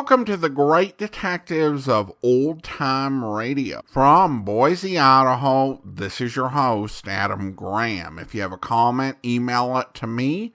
Welcome to the Great Detectives of Old Time Radio. From Boise, Idaho, this is your host, Adam Graham. If you have a comment, email it to me,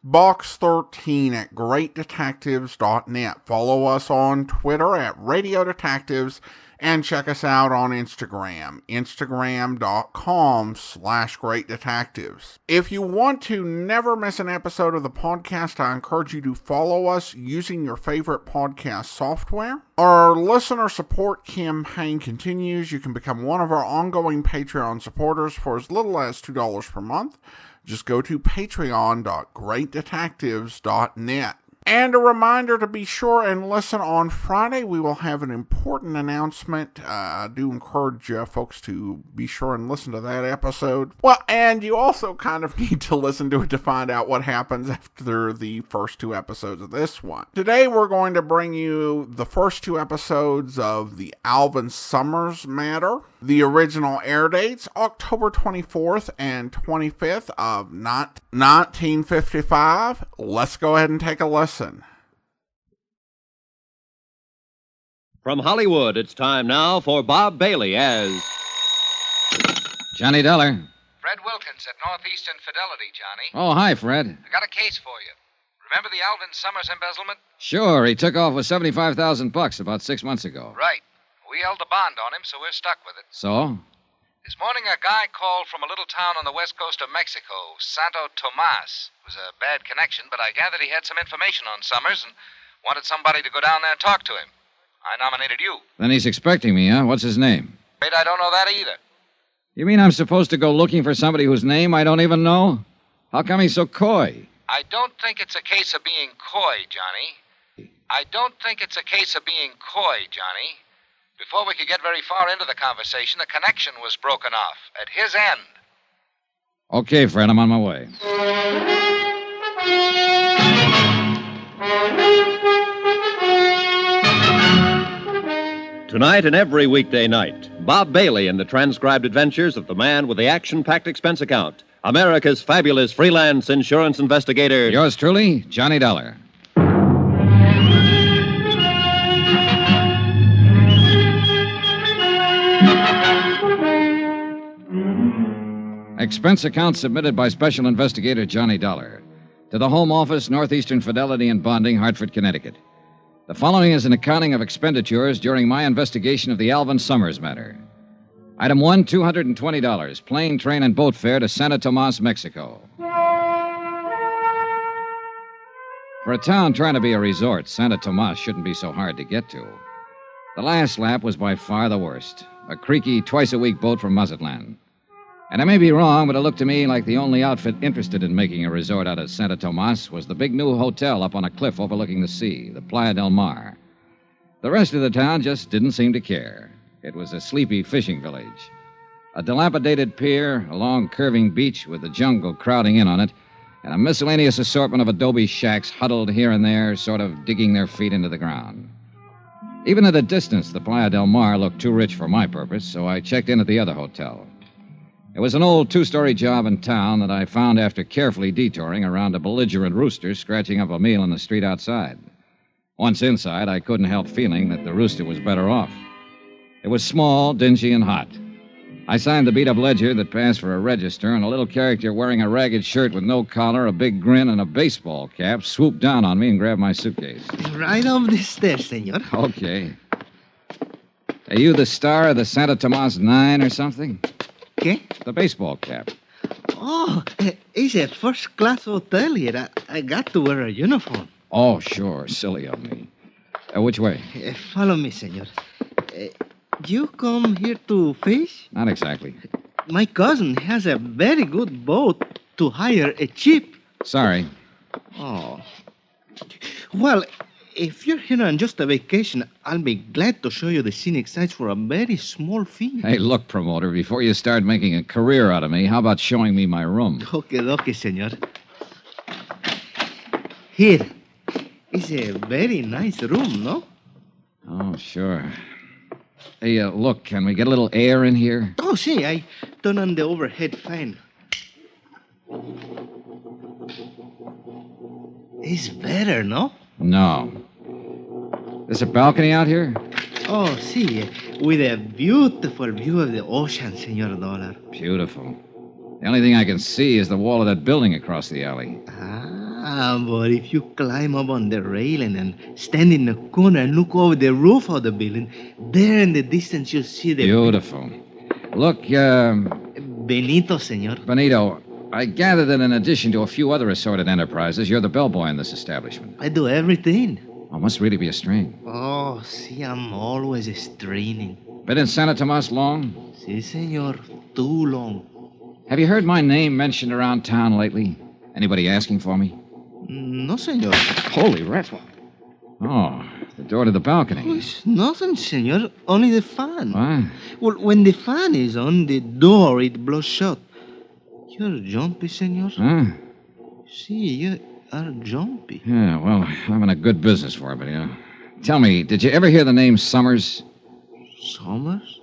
box13 at greatdetectives.net. Follow us on Twitter at Radio Detectives, and check us out on Instagram, instagram.com/greatdetectives. If you want to never miss an episode of the podcast, I encourage you to follow us using your favorite podcast software. Our listener support campaign continues. You can become one of our ongoing Patreon supporters for as little as $2 per month. Just go to patreon.greatdetectives.net. And a reminder to be sure and listen on Friday. We will have an important announcement. I do encourage folks to be sure and listen to that episode. Well, and you also kind of need to listen to it to find out what happens after the first two episodes of this one. Today we're going to bring you the first two episodes of the Alvin Summers matter. The original air dates, October 24th and 25th of 1955. Let's go ahead and take a listen. From Hollywood, it's time now for Bob Bailey as Johnny Dollar. Fred Wilkins at Northeastern Fidelity, Johnny. Oh, hi, Fred. I got a case for you. Remember the Alvin Summers embezzlement? Sure, he took off with $75,000 about 6 months ago. Right. We held a bond on him, so we're stuck with it. So? This morning, a guy called from a little town on the west coast of Mexico, Santo Tomas. It was a bad connection, but I gathered he had some information on Summers and wanted somebody to go down there and talk to him. I nominated you. Then he's expecting me, huh? What's his name? Wait, I don't know that either. You mean I'm supposed to go looking for somebody whose name I don't even know? How come he's so coy? I don't think it's a case of being coy, Johnny. Before we could get very far into the conversation, the connection was broken off at his end. Okay, Fred, I'm on my way. Tonight and every weekday night, Bob Bailey in the transcribed adventures of the man with the action-packed expense account, America's fabulous freelance insurance investigator. Yours truly, Johnny Dollar. Expense account submitted by Special Investigator Johnny Dollar to the Home Office, Northeastern Fidelity and Bonding, Hartford, Connecticut. The following is an accounting of expenditures during my investigation of the Alvin Summers matter. Item 1, $220, plane, train, and boat fare to Santo Tomas, Mexico. For a town trying to be a resort, Santo Tomas shouldn't be so hard to get to. The last lap was by far the worst. A creaky, twice-a-week boat from Mazatlan. And I may be wrong, but it looked to me like the only outfit interested in making a resort out of Santo Tomas was the big new hotel up on a cliff overlooking the sea, the Playa del Mar. The rest of the town just didn't seem to care. It was a sleepy fishing village. A dilapidated pier, a long curving beach with the jungle crowding in on it, and a miscellaneous assortment of adobe shacks huddled here and there, sort of digging their feet into the ground. Even at a distance, the Playa del Mar looked too rich for my purpose, so I checked in at the other hotel. It was an old two-story job in town that I found after carefully detouring around a belligerent rooster scratching up a meal in the street outside. Once inside, I couldn't help feeling that the rooster was better off. It was small, dingy, and hot. I signed the beat-up ledger that passed for a register, and a little character wearing a ragged shirt with no collar, a big grin, and a baseball cap swooped down on me and grabbed my suitcase. Right up the stairs, senor. Okay. Are you the star of the Santo Tomas 9 or something? ¿Qué? The baseball cap. Oh, it's a first-class hotel here. I got to wear a uniform. Oh, sure. Silly of me. Which way? Follow me, senor. You come here to fish? Not exactly. My cousin has a very good boat to hire a cheap. Sorry. Oh. Well, if you're here on just a vacation, I'll be glad to show you the scenic sights for a very small fee. Hey, look, promoter, before you start making a career out of me, how about showing me my room? Okay, senor. Here. It's a very nice room, no? Oh, sure. Hey, look, can we get a little air in here? Oh, see, I turn on the overhead fan. It's better, no? No. There's a balcony out here? Oh, see, with a beautiful view of the ocean, Senor Dollar. Beautiful. The only thing I can see is the wall of that building across the alley. But if you climb up on the railing and stand in the corner and look over the roof of the building, there in the distance you'll see the... Beautiful. Look, Benito, senor. Benito, I gather that in addition to a few other assorted enterprises, you're the bellboy in this establishment. I do everything. Oh, must really be a strain. Oh, see, I'm always straining. Been in Santa Tomas long? Si, senor. Too long. Have you heard my name mentioned around town lately? Anybody asking for me? No, senor. Holy rattle. Oh, the door to the balcony. Oh, it's nothing, senor. Only the fan. What? Well, when the fan is on, the door, it blows shut. You're jumpy, senor. Huh? See, you are jumpy. Yeah, well, I'm in a good business for it, Benito. Tell me, did you ever hear the name Summers? Summers?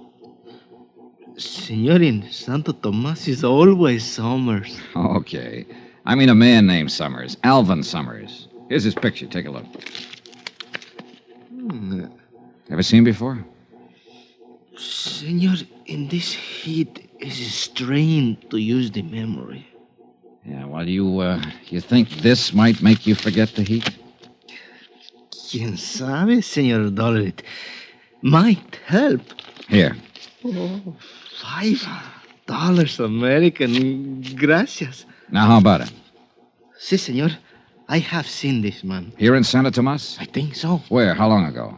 Senor, in Santo Tomas is always Summers. Okay. I mean a man named Summers. Alvin Summers. Here's his picture. Take a look. Ever seen him before? Senor, in this heat, it's a strain to use the memory. Yeah, well, you think this might make you forget the heat? Quien sabe, Senor Dollar, it might help. Here. Oh, $5 American. Gracias. Now, how about it? Si, senor. I have seen this man. Here in Santa Tomas? I think so. Where? How long ago?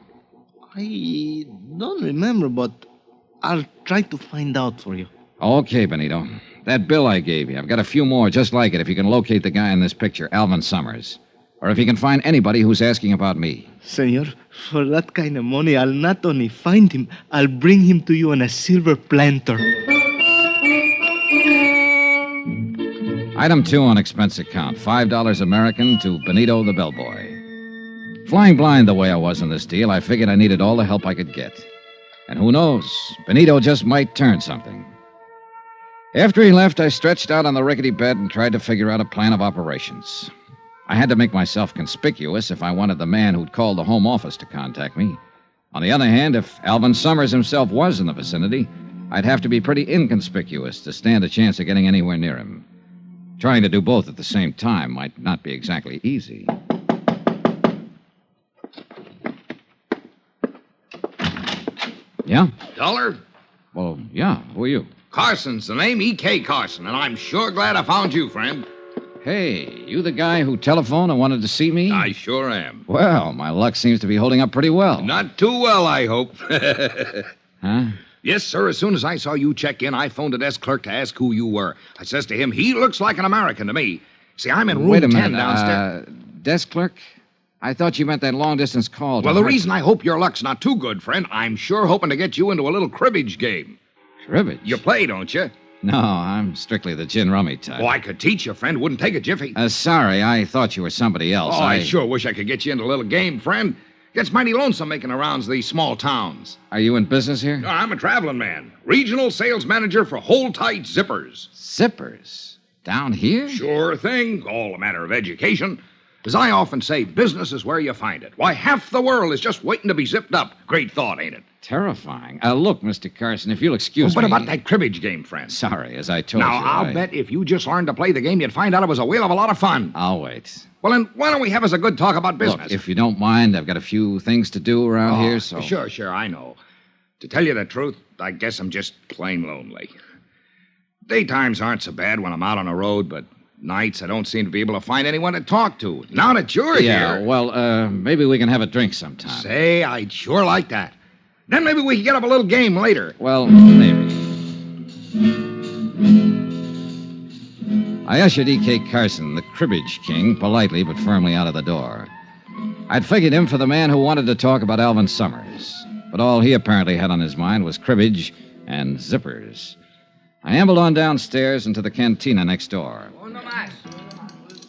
I don't remember, but I'll try to find out for you. Okay, Benito. That bill I gave you, I've got a few more just like it if you can locate the guy in this picture, Alvin Summers. Or if you can find anybody who's asking about me. Senor, for that kind of money, I'll not only find him, I'll bring him to you on a silver planter. Item 2 on expense account, $5 American to Benito the bellboy. Flying blind the way I was in this deal, I figured I needed all the help I could get. And who knows, Benito just might turn something. After he left, I stretched out on the rickety bed and tried to figure out a plan of operations. I had to make myself conspicuous if I wanted the man who'd called the home office to contact me. On the other hand, if Alvin Summers himself was in the vicinity, I'd have to be pretty inconspicuous to stand a chance of getting anywhere near him. Trying to do both at the same time might not be exactly easy. Yeah? Dollar? Well, yeah. Who are you? Carson's the name, E.K. Carson, and I'm sure glad I found you, friend. Hey, you the guy who telephoned and wanted to see me? I sure am. Well, my luck seems to be holding up pretty well. Not too well, I hope. Huh? Yes, sir. As soon as I saw you check in, I phoned the desk clerk to ask who you were. I says to him, he looks like an American to me. See, I'm in room Wait a 10 minute. downstairs. Desk clerk? I thought you meant that long-distance call. Well, the reason I hope your luck's not too good, friend, I'm sure hoping to get you into a little cribbage game. Cribbage? You play, don't you? No, I'm strictly the gin rummy type. Oh, I could teach you, friend. Wouldn't take a jiffy. Sorry, I thought you were somebody else. Oh, I sure wish I could get you into a little game, friend. Gets mighty lonesome making the rounds of these small towns. Are you in business here? No, I'm a traveling man. Regional sales manager for Hold Tight Zippers. Zippers? Down here? Sure thing. All a matter of education. As I often say, business is where you find it. Why, half the world is just waiting to be zipped up. Great thought, ain't it? Terrifying. Look, Mr. Carson, if you'll excuse What me... about that cribbage game, friend? Sorry, as I told Now, you, I'll bet if you just learned to play the game, you'd find out it was a whale of a lot of fun. I'll wait. Well, then, why don't we have us a good talk about business? Look, if you don't mind, I've got a few things to do around here, so... Sure, I know. To tell you the truth, I guess I'm just plain lonely. Daytimes aren't so bad when I'm out on the road, but nights I don't seem to be able to find anyone to talk to. Now that you're Yeah, here... well, maybe we can have a drink sometime. Say, I'd sure like that. Then maybe we can get up a little game later. Well, maybe. I ushered E.K. Carson, the cribbage king, politely but firmly out of the door. I'd figured him for the man who wanted to talk about Alvin Summers, but all he apparently had on his mind was cribbage and zippers. I ambled on downstairs into the cantina next door.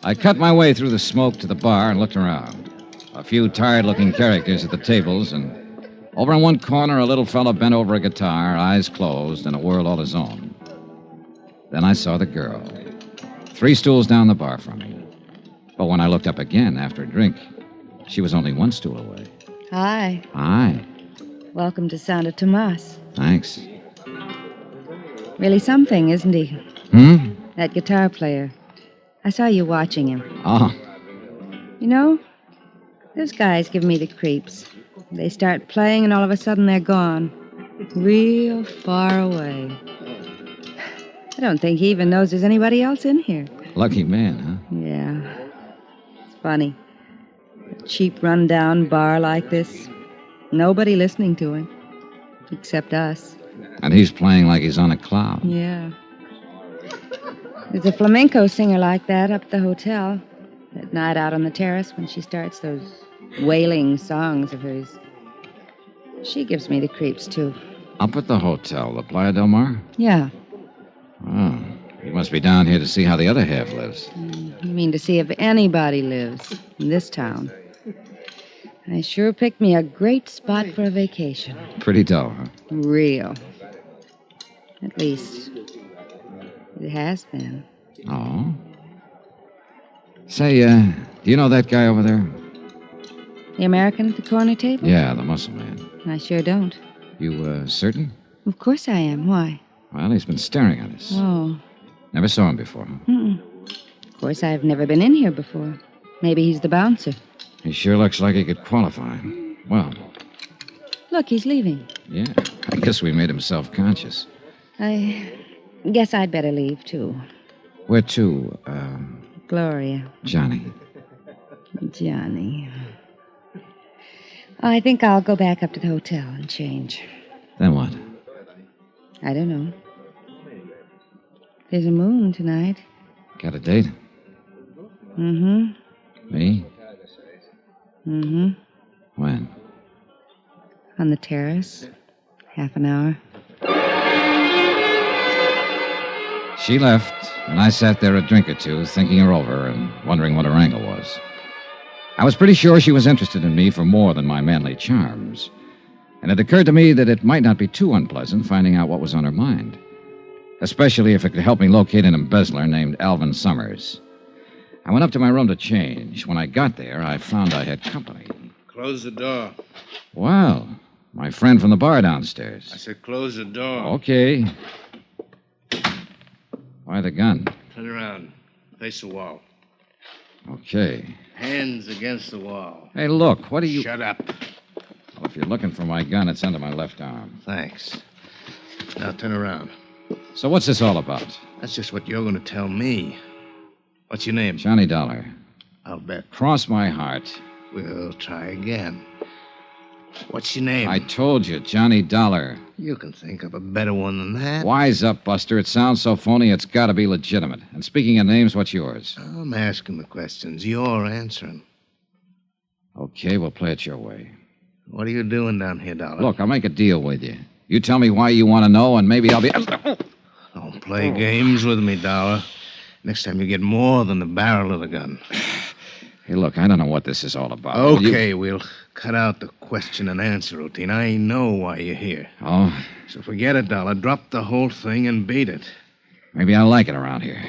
I cut my way through the smoke to the bar and looked around. A few tired-looking characters at the tables, and over in one corner, a little fellow bent over a guitar, eyes closed, in a world all his own. Then I saw the girl, 3 stools down the bar from me. But when I looked up again after a drink, she was only 1 stool away. Hi. Hi. Welcome to Santo Tomas. Thanks. Really something, isn't he? Hmm? That guitar player. I saw you watching him. Oh, You know, those guys give me the creeps. They start playing and all of a sudden they're gone. Real far away. I don't think he even knows there's anybody else in here. lucky man, huh? Yeah. It's funny. A cheap, run-down bar like this. Nobody listening to him. Except us. And he's playing like he's on a cloud. Yeah. There's a flamenco singer like that up at the hotel. At night out on the terrace when she starts those wailing songs of hers. She gives me the creeps, too. Up at the hotel, the Playa del Mar? Yeah. Oh, he must be down here to see how the other half lives. You mean to see if anybody lives in this town. I sure picked me a great spot for a vacation. Pretty dull, huh? Real. At least, it has been. Oh? Say, do you know that guy over there? The American at the corner table? Yeah, the muscle man. I sure don't. You, certain? Of course I am. Why? Well, he's been staring at us. Oh. Never saw him before, huh? Mm-mm. Of course, I've never been in here before. Maybe he's the bouncer. He sure looks like he could qualify. Well, Look, he's leaving. yeah, I guess we made him self-conscious. I guess I'd better leave, too. Where to, Gloria. Johnny? Johnny. I think I'll go back up to the hotel and change. Then what? I don't know. There's a moon tonight. Got a date? Mm-hmm. Me? Mm-hmm. When? On the terrace. Half an hour. She left, and I sat there a drink or two, thinking her over and wondering what her angle was. I was pretty sure she was interested in me for more than my manly charms. And it occurred to me that it might not be too unpleasant finding out what was on her mind. Especially if it could help me locate an embezzler named Alvin Summers. I went up to my room to change. When I got there, I found I had company. Close the door. Well, my friend from the bar downstairs. I said close the door. Okay. Why the gun? Turn around. Face the wall. Okay. Hands against the wall. Hey, look, what are you... Shut up. Well, if you're looking for my gun, it's under my left arm. Thanks. Now turn around. So what's this all about? That's just what you're going to tell me. What's your name? Johnny Dollar. I'll bet. Cross my heart. We'll try again. What's your name? I told you, Johnny Dollar. You can think of a better one than that. Wise up, Buster. It sounds so phony, it's got to be legitimate. And speaking of names, what's yours? I'm asking the questions. You're answering. Okay, we'll play it your way. What are you doing down here, Dollar? Look, I'll make a deal with you. You tell me why you want to know, and maybe I'll be... Don't play games with me, Dollar. Next time you get more than the barrel of the gun. Hey, look, I don't know what this is all about. Will you- Okay, we'll cut out the question and answer routine. I know why you're here. Oh, So forget it, Dollar. Drop the whole thing and beat it. maybe I like it around here.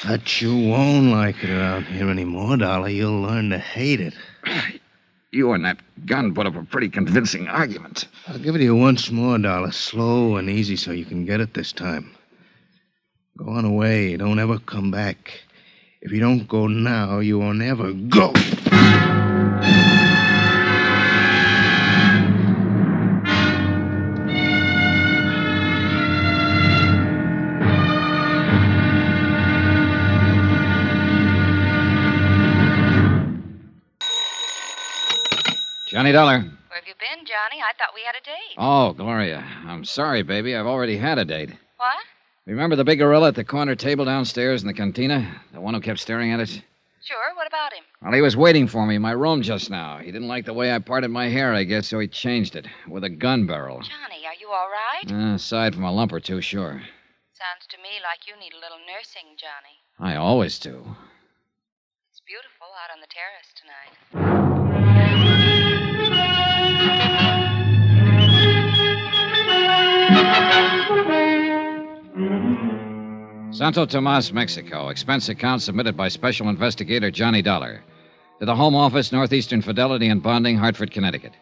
But you won't like it around here anymore, Dollar. You'll learn to hate it. You and that gun put up a pretty convincing argument. I'll give it to you once more, Dollar. Slow and easy so you can get it this time. Go on away. Don't ever come back. If you don't go now, you won't ever go. Johnny Dollar. Where have you been, Johnny? I thought we had a date. Oh, Gloria. I'm sorry, baby. I've already had a date. What? Remember the big gorilla at the corner table downstairs in the cantina? The one who kept staring at us? Sure. What about him? Well, he was waiting for me in my room just now. He didn't like the way I parted my hair, I guess, so he changed it with a gun barrel. Johnny, are you all right? Aside from a lump or two, sure. Sounds to me like you need a little nursing, Johnny. I always do. It's beautiful out on the terrace tonight. Santo Tomas, Mexico. Expense account submitted by Special Investigator Johnny Dollar. To the Home Office, Northeastern Fidelity and Bonding, Hartford, Connecticut.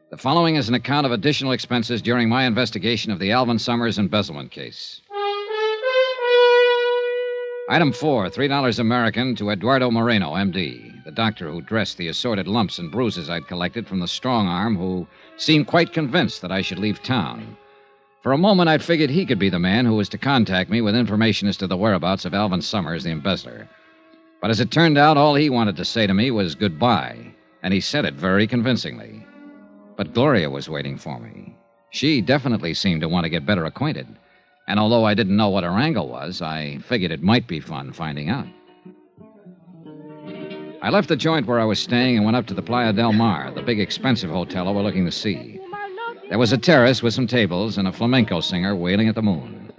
The following is an account of additional expenses during my investigation of the Alvin Summers embezzlement case. Item 4, $3 American to Eduardo Moreno, M.D., the doctor who dressed the assorted lumps and bruises I'd collected from the strong arm who seemed quite convinced that I should leave town. For a moment, I'd figured he could be the man who was to contact me with information as to the whereabouts of Alvin Summers, the embezzler. But as it turned out, all he wanted to say to me was goodbye, and he said it very convincingly. But Gloria was waiting for me. She definitely seemed to want to get better acquainted. And although I didn't know what her angle was, I figured it might be fun finding out. I left the joint where I was staying and went up to the Playa del Mar, the big expensive hotel overlooking the sea. There was a terrace with some tables and a flamenco singer wailing at the moon.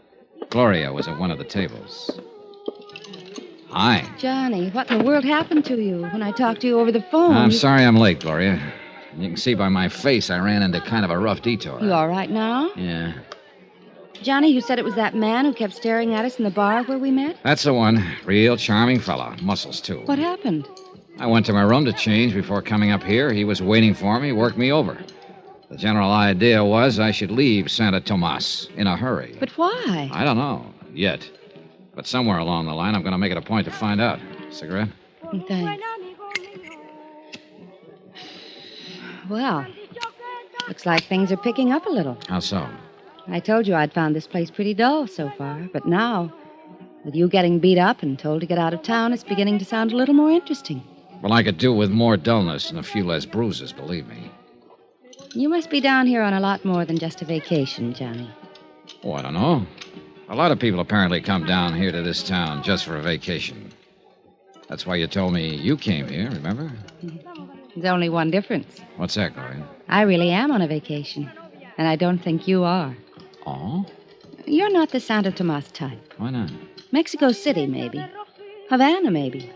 Gloria was at one of the tables. Hi. Johnny, what in the world happened to you when I talked to you over the phone? I'm sorry I'm late, Gloria. You can see by my face I ran into kind of a rough detour. You all right now? Yeah. Johnny, you said it was that man who kept staring at us in the bar where we met? That's the one. Real charming fella. Muscles, too. What happened? I went to my room to change before coming up here. He was waiting for me, worked me over. The general idea was I should leave Santa Tomas in a hurry. But why? I don't know, yet. But somewhere along the line, I'm going to make it a point to find out. Cigarette? Thanks. Well, looks like things are picking up a little. How so? I told you I'd found this place pretty dull so far, but now, with you getting beat up and told to get out of town, it's beginning to sound a little more interesting. Well, I could do with more dullness and a few less bruises, believe me. You must be down here on a lot more than just a vacation, Johnny. Oh, I don't know. A lot of people apparently come down here to this town just for a vacation. That's why you told me you came here, remember? There's only one difference. What's that, Gloria? I really am on a vacation, and I don't think you are. Oh? You're not the Santa Tomas type. Why not? Mexico City, maybe. Havana, maybe.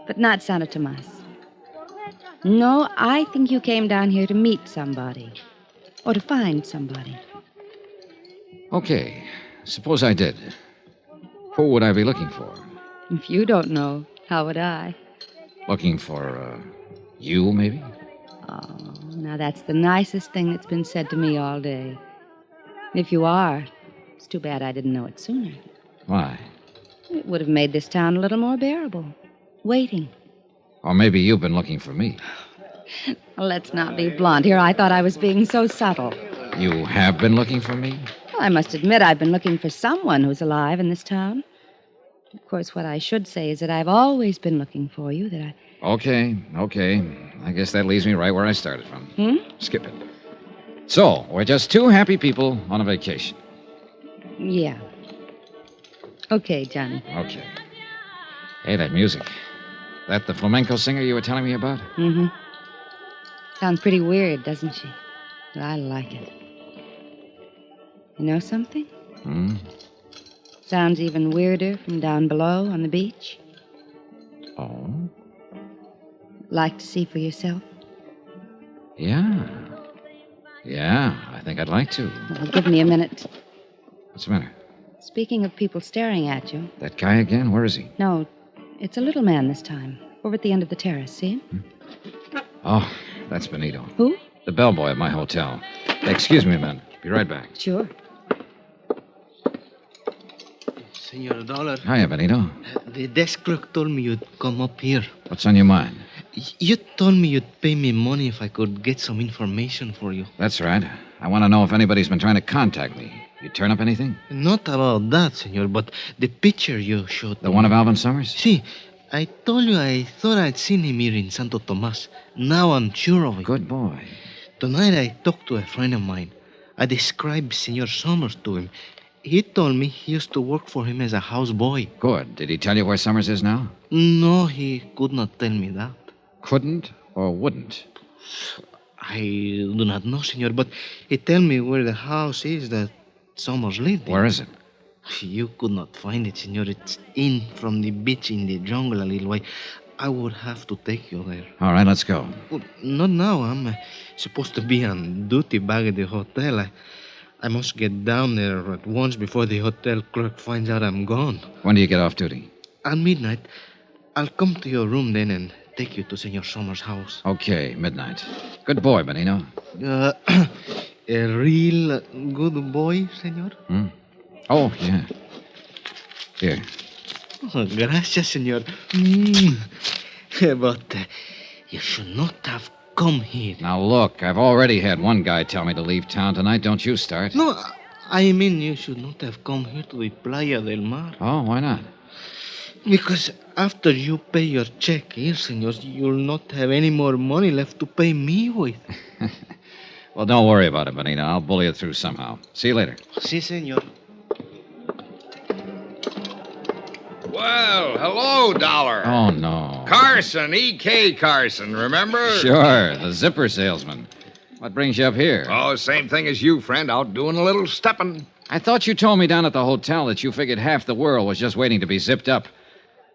But not Santa Tomas. No, I think you came down here to meet somebody. Or to find somebody. Okay. Suppose I did. Who would I be looking for? If you don't know, how would I? Looking for, you, maybe? Oh, now that's the nicest thing that's been said to me all day. If you are, it's too bad I didn't know it sooner. Why? It would have made this town a little more bearable. Waiting. Or maybe you've been looking for me. Let's not be blunt here. I thought I was being so subtle. You have been looking for me? Well, I must admit I've been looking for someone who's alive in this town. Of course, what I should say is that I've always been looking for you, that I... Okay. I guess that leaves me right where I started from. Skip it. So, we're just two happy people on a vacation. Yeah. Okay, Johnny. Okay. Hey, that music. That the flamenco singer you were telling me about? Mm-hmm. Sounds pretty weird, doesn't she? But I like it. You know something? Sounds even weirder from down below on the beach. Oh? Like to see for yourself? Yeah, I think I'd like to. Well, give me a minute. What's the matter? Speaking of people staring at you. That guy again? Where is he? No, it's a little man this time. Over at the end of the terrace, see him? Oh, that's Benito. Who? The bellboy at my hotel. Excuse me a minute. Be right back. Sure. Senor Dollar. Hiya, Benito. The desk clerk told me you'd come up here. What's on your mind? You told me you'd pay me money if I could get some information for you. That's right. I want to know if anybody's been trying to contact me. You turn up anything? Not about that, senor, but the picture you showed The me. one of Alvin Summers? See, I told you I thought I'd seen him here in Santo Tomas. Now I'm sure of it. Good boy. Tonight I talked to a friend of mine. I described Senor Summers to him. He told me he used to work for him as a houseboy. Good. Did he tell you where Summers is now? No, he could not tell me that. Couldn't or wouldn't? I do not know, senor, but he told me where the house is that Summers lived in. Where is it? You could not find it, senor. It's in from the beach in the jungle a little way. I would have to take you there. All right, let's go. Well, not now. I'm supposed to be on duty back at the hotel. I must get down there at once before the hotel clerk finds out I'm gone. When do you get off duty? At midnight. I'll come to your room then and take you to Senor Somers' house. Okay, midnight. Good boy, Benino. A real good boy, senor? Oh, yeah. Here. Oh, gracias, senor. But you should not have come here. Now, look, I've already had one guy tell me to leave town tonight. Don't you start. No, I mean you should not have come here to the Playa del Mar. Oh, why not? Because after you pay your check here, senor, you'll not have any more money left to pay me with. Well, don't worry about it, Benino. I'll bully it through somehow. See you later. Si, senor. Well, hello, Dollar. Oh, no. Carson, E.K. Carson, remember? Sure, the zipper salesman. What brings you up here? Oh, same thing as you, friend. Out doing a little stepping. I thought you told me down at the hotel that you figured half the world was just waiting to be zipped up.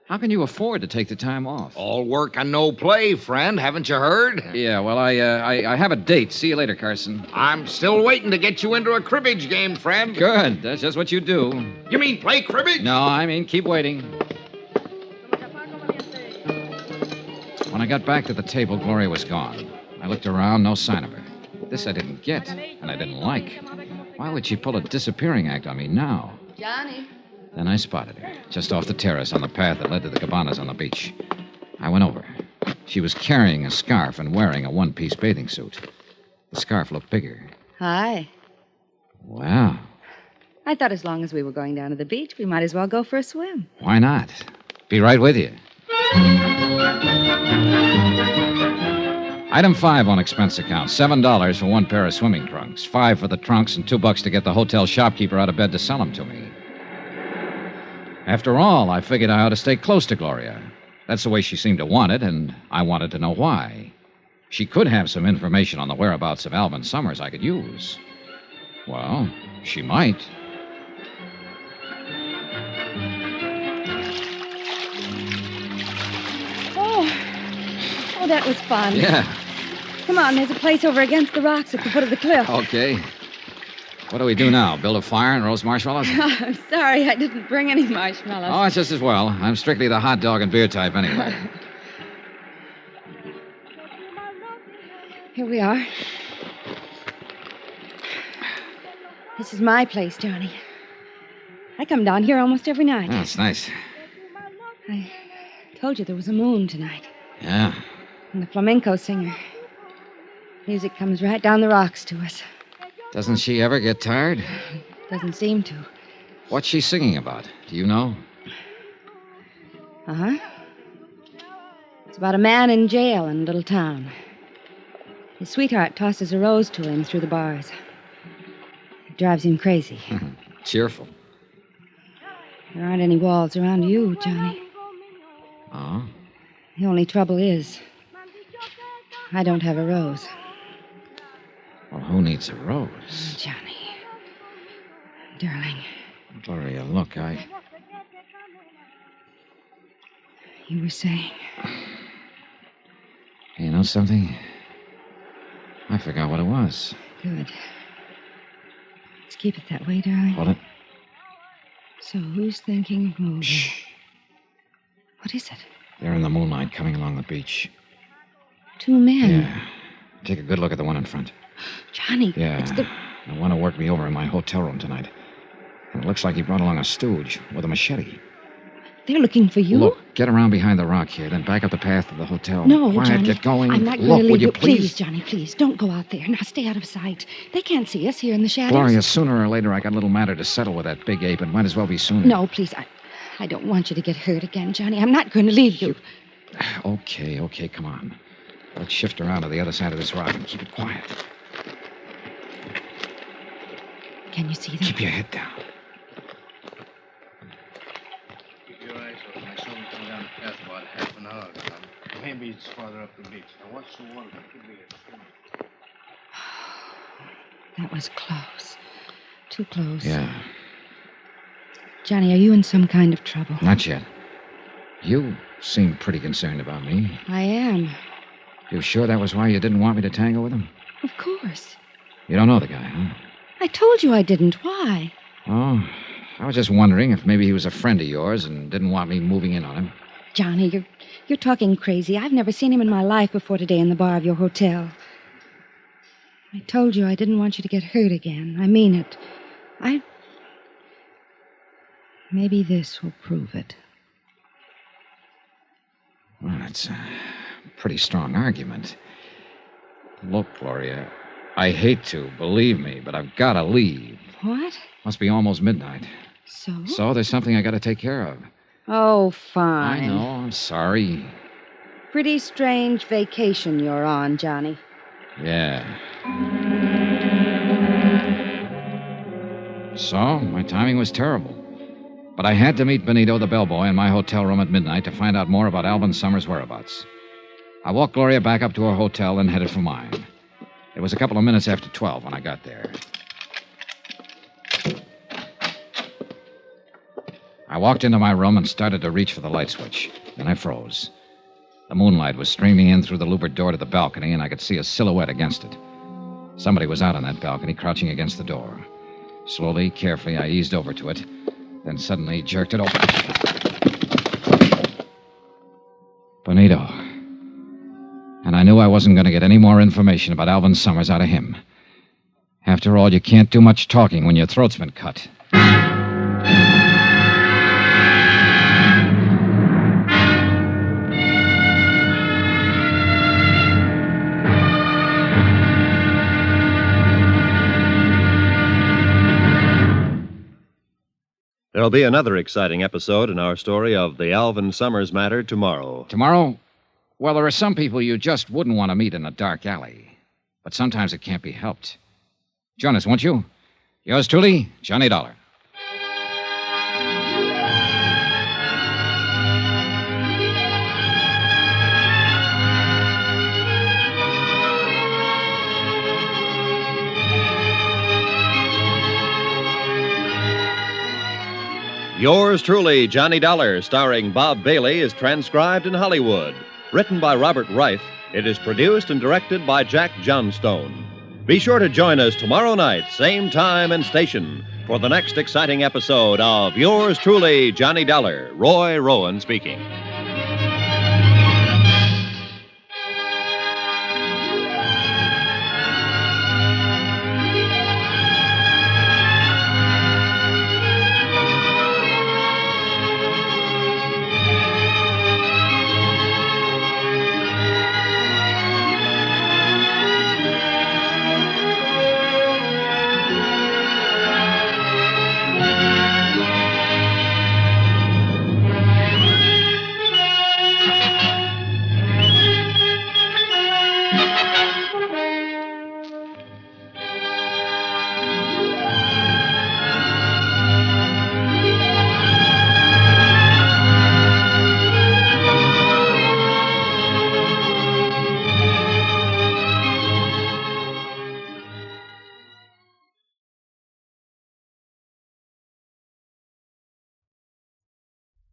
How can you afford to take the time off? All work and no play, friend. Haven't you heard? Yeah, well, I have a date. See you later, Carson. I'm still waiting to get you into a cribbage game, friend. Good. That's just what you do. You mean play cribbage? No, I mean keep waiting. When I got back to the table, Gloria was gone. I looked around, no sign of her. This I didn't get, and I didn't like. Why would she pull a disappearing act on me now? Johnny. Then I spotted her, just off the terrace on the path that led to the cabanas on the beach. I went over. She was carrying a scarf and wearing a one-piece bathing suit. The scarf looked bigger. Hi. Wow. I thought as long as we were going down to the beach, we might as well go for a swim. Why not? Be right with you. Item 5 on expense account. $7 for one pair of swimming trunks. $5 for the trunks and $2 to get the hotel shopkeeper out of bed to sell them to me. After all, I figured I ought to stay close to Gloria. That's the way she seemed to want it, and I wanted to know why. She could have some information on the whereabouts of Alvin Summers I could use. Well, she might. Oh, that was fun. Yeah. Come on, there's a place over against the rocks at the foot of the cliff. Okay. What do we do now? Build a fire and roast marshmallows? I'm sorry, I didn't bring any marshmallows. Oh, it's just as well. I'm strictly the hot dog and beer type anyway. Here we are. This is my place, Johnny. I come down here almost every night. Oh, it's nice. I told you there was a moon tonight. Yeah. And the flamenco singer. Music comes right down the rocks to us. Doesn't she ever get tired? Doesn't seem to. What's she singing about? Do you know? Uh-huh. It's about a man in jail in a little town. His sweetheart tosses a rose to him through the bars. It drives him crazy. Cheerful. There aren't any walls around you, Johnny. Oh? The only trouble is, I don't have a rose. Well, who needs a rose? Johnny. Darling. Gloria, look, You were saying? You know something? I forgot what it was. Good. Let's keep it that way, darling. Hold it. So who's thinking of moving? Shh. What is it? They're in the moonlight coming along the beach. 2 men. Yeah. Take a good look at the one in front. Johnny, Yeah. it's the... The one who worked me over in my hotel room tonight. And it looks like he brought along a stooge with a machete. They're looking for you? Look, get around behind the rock here, then back up the path to the hotel. No, Quiet, Johnny. get going. I'm not going Look, to leave would you Please, Johnny, please. Don't go out there. Now stay out of sight. They can't see us here in the shadows. Gloria, sooner or later I got a little matter to settle with that big ape. It might as well be sooner. No, please. I don't want you to get hurt again, Johnny. I'm not going to leave you. Okay, come on. Let's shift around to the other side of this rock and keep it quiet. Can you see them? Keep your head down. Keep your eyes open. I saw him come down the path about half an hour ago. Maybe it's farther up the beach. Now, watch the water. It could be a swim. That was close. Too close. Yeah, Johnny, are you in some kind of trouble? not yet. You seem pretty concerned about me. I am. You sure that was why you didn't want me to tangle with him? Of course. You don't know the guy, huh? I told you I didn't. Why? Oh, I was just wondering if maybe he was a friend of yours and didn't want me moving in on him. Johnny, you're talking crazy. I've never seen him in my life before today in the bar of your hotel. I told you I didn't want you to get hurt again. I mean it. Maybe this will prove it. Well, that's a pretty strong argument. Look, Gloria, I hate to, believe me, but I've got to leave. What? Must be almost midnight. So there's something I got to take care of. Oh, fine. I know, I'm sorry. Pretty strange vacation you're on, Johnny. Yeah. So, my timing was terrible. But I had to meet Benito, the bellboy, in my hotel room at midnight to find out more about Alvin Summers' whereabouts. I walked Gloria back up to her hotel and headed for mine. It was a couple of minutes after 12 when I got there. I walked into my room and started to reach for the light switch. Then I froze. The moonlight was streaming in through the louvered door to the balcony, and I could see a silhouette against it. Somebody was out on that balcony, crouching against the door. Slowly, carefully, I eased over to it, then suddenly jerked it open. Benito. And I knew I wasn't going to get any more information about Alvin Summers out of him. After all, you can't do much talking when your throat's been cut. There'll be another exciting episode in our story of the Alvin Summers matter tomorrow. Tomorrow? Well, there are some people you just wouldn't want to meet in a dark alley. But sometimes it can't be helped. Join us, won't you? Yours truly, Johnny Dollar. Yours truly, Johnny Dollar, starring Bob Bailey, is transcribed in Hollywood. Written by Robert Reif, it is produced and directed by Jack Johnstone. Be sure to join us tomorrow night, same time and station, for the next exciting episode of Yours truly, Johnny Dollar. Roy Rowan speaking.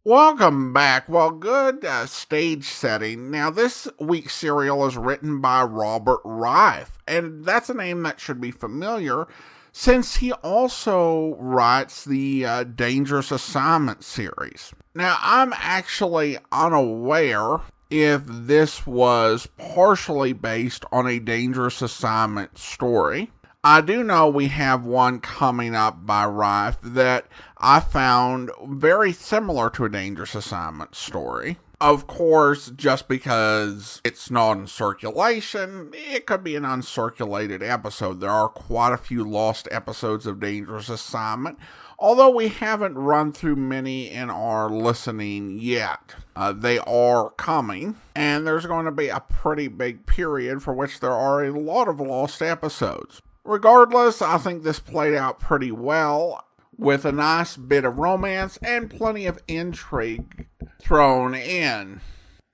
Welcome back. Well, good stage setting. Now, this week's serial is written by Robert Reif, and that's a name that should be familiar since he also writes the Dangerous Assignment series. Now, I'm actually unaware if this was partially based on a Dangerous Assignment story. I do know we have one coming up by Reif that I found very similar to a Dangerous Assignment story. Of course, just because it's not in circulation, it could be an uncirculated episode. There are quite a few lost episodes of Dangerous Assignment, although we haven't run through many in our listening yet. They are coming, and there's going to be a pretty big period for which there are a lot of lost episodes. Regardless, I think this played out pretty well, with a nice bit of romance and plenty of intrigue thrown in.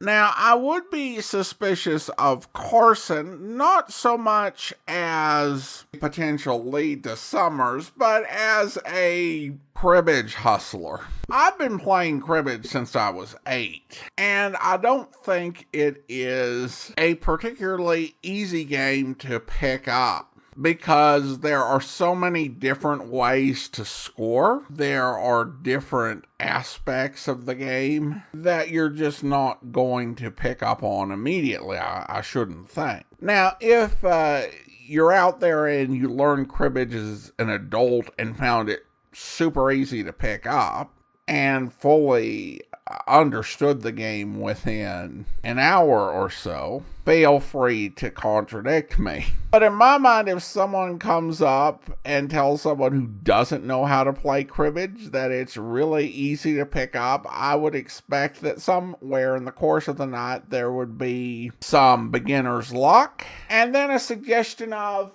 Now, I would be suspicious of Carson, not so much as a potential lead to Summers, but as a cribbage hustler. I've been playing cribbage since I was 8, and I don't think it is a particularly easy game to pick up. because there are so many different ways to score. There are different aspects of the game that you're just not going to pick up on immediately, I shouldn't think. Now, if you're out there and you learn cribbage as an adult and found it super easy to pick up and fully understood the game within an hour or so, feel free to contradict me. But in my mind, if someone comes up and tells someone who doesn't know how to play cribbage that it's really easy to pick up, I would expect that somewhere in the course of the night there would be some beginner's luck, and then a suggestion of,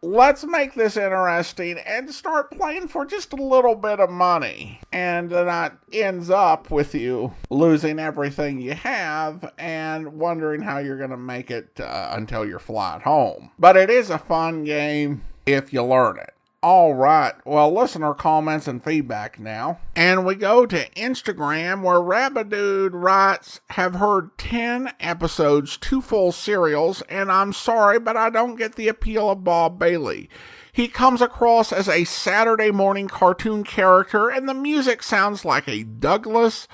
let's make this interesting and start playing for just a little bit of money. And then it ends up with you losing everything you have and wondering how you're going to make it until your flight home. But it is a fun game if you learn it. All right, well, listener comments and feedback now. And we go to Instagram, where Rabadude writes, have heard 10 episodes, 2 full serials, and I'm sorry, but I don't get the appeal of Bob Bailey. He comes across as a Saturday morning cartoon character, and the music sounds like a Douglas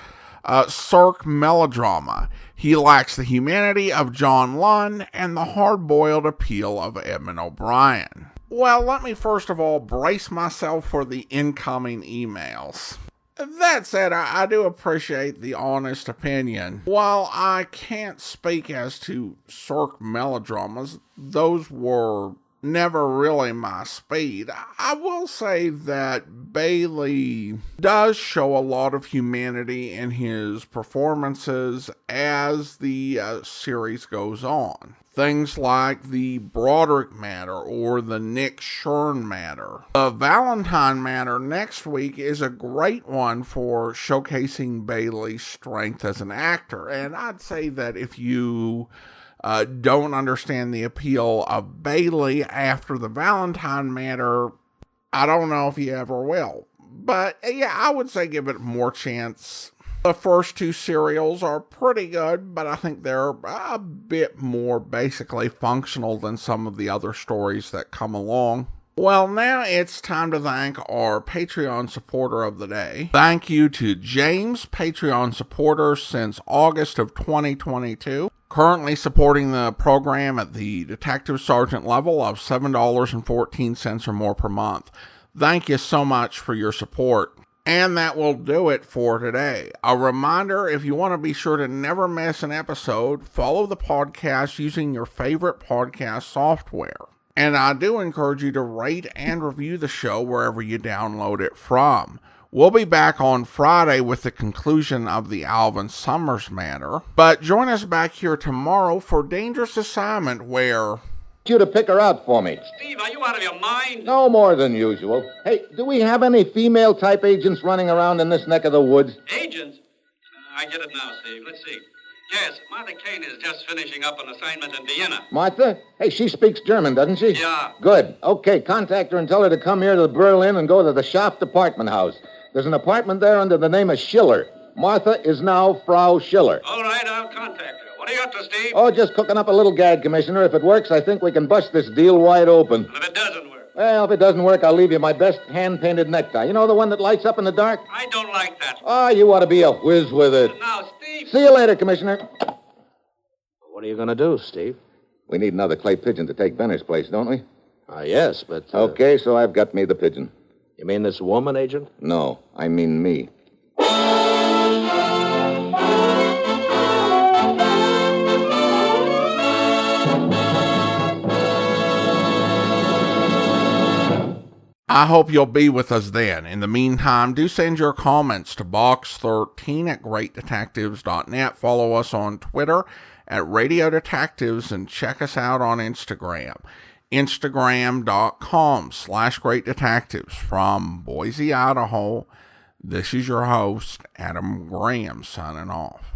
Sirk melodrama. He lacks the humanity of John Lunn and the hard-boiled appeal of Edmund O'Brien. Well, let me first of all brace myself for the incoming emails. That said, I do appreciate the honest opinion. While I can't speak as to Sirk melodramas, those were never really my speed. I will say that Bailey does show a lot of humanity in his performances as the series goes on. Things like the Broderick matter or the Nick Shern matter. The Valentine matter next week is a great one for showcasing Bailey's strength as an actor. And I'd say that if you don't understand the appeal of Bailey after the Valentine matter, I don't know if you ever will. But yeah, I would say give it more chance. The first 2 serials are pretty good, but I think they're a bit more basically functional than some of the other stories that come along. Well, now it's time to thank our Patreon supporter of the day. Thank you to James, Patreon supporter since August of 2022. Currently supporting the program at the Detective Sergeant level of $7.14 or more per month. Thank you so much for your support. And that will do it for today. A reminder, if you want to be sure to never miss an episode, follow the podcast using your favorite podcast software. And I do encourage you to rate and review the show wherever you download it from. We'll be back on Friday with the conclusion of the Alvin Summers matter. But join us back here tomorrow for Dangerous Assignment, where you to pick her out for me. Steve, are you out of your mind? No more than usual. Hey, do we have any female-type agents running around in this neck of the woods? Agents? I get it now, Steve. Let's see. Yes, Martha Kane is just finishing up an assignment in Vienna. Martha? Hey, she speaks German, doesn't she? Yeah. Good. Okay, contact her and tell her to come here to Berlin and go to the Schaft apartment house. There's an apartment there under the name of Schiller. Martha is now Frau Schiller. All right, I'll contact her. What are you up to, Steve? Oh, just cooking up a little gag, Commissioner. If it works, I think we can bust this deal wide open. And if it doesn't work? Well, if it doesn't work, I'll leave you my best hand-painted necktie. You know, the one that lights up in the dark? I don't like that. Oh, you ought to be a whiz with it. And now, Steve... See you later, Commissioner. What are you going to do, Steve? We need another clay pigeon to take Benner's place, don't we? Yes, but... Okay, so I've got me the pigeon. You mean this woman, Agent? No, I mean me. I hope you'll be with us then. In the meantime, do send your comments to box13@greatdetectives.net. Follow us on Twitter at Radio Detectives and check us out on Instagram. Instagram.com/greatdetectives. From Boise, Idaho, this is your host, Adam Graham, signing off.